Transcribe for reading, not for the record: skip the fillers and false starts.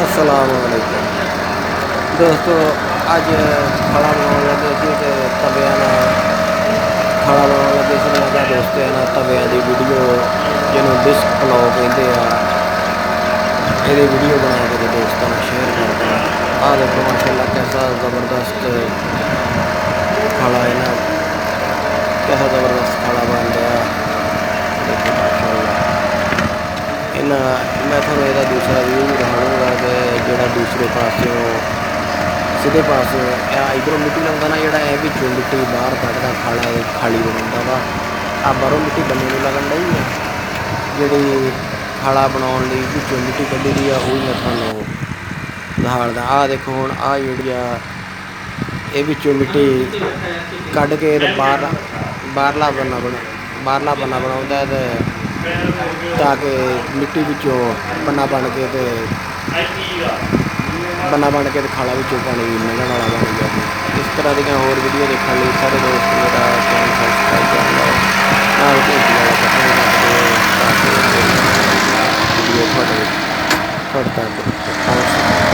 अस्सलामुअलैकुम दोस्तों, अज खाला बनाने लगे सी ते तविया खाला बनाने लगे सी। मैं क्या दोस्तों ना तविया की वीडियो जिन्होंने डिस्क पुलाव कहते हैं, ये वीडियो बना के दोस्तों में शेयर करता। आ देखो माशाल्लाह कैसा ज़बरदस्त खाला है ना, कैसा ज़बरदस्त खाला बन गया। देखो माशाल्लाह इन्ना मैं थोड़ा यदा दूसरा व्यू दिखाऊँगा कि जोड़ा दूसरे पासों सीधे पासों इधरों मिट्टी लाता ना, जोड़ा है बिचों मिट्टी बाहर कढ़ता खाला खाली बनाता वा। आ बाहरों मिट्टी बनने में लगन डई है, जी खाला बनाने लई बिचों मिट्टी कढ़ी दी है, वो मैं थानू दिखादा। आ देखो हुण आ जिहड़ी आ ये बिचों मिट्टी कढ़ के बाहरला बन्ना बनाउंदा है ताकि मिट्टी बिचों बन्ना बन के खाला बिचों पानी लंघण वाला बन गया। इस तरह दी होर वीडियो देखने लिए सारे दोस्त मेरा चैनल सबसक्राइब कर लो, नाल घंटी वाला बटन दबा दो ताकि वीडियो थोड़े तक पहुँच सके।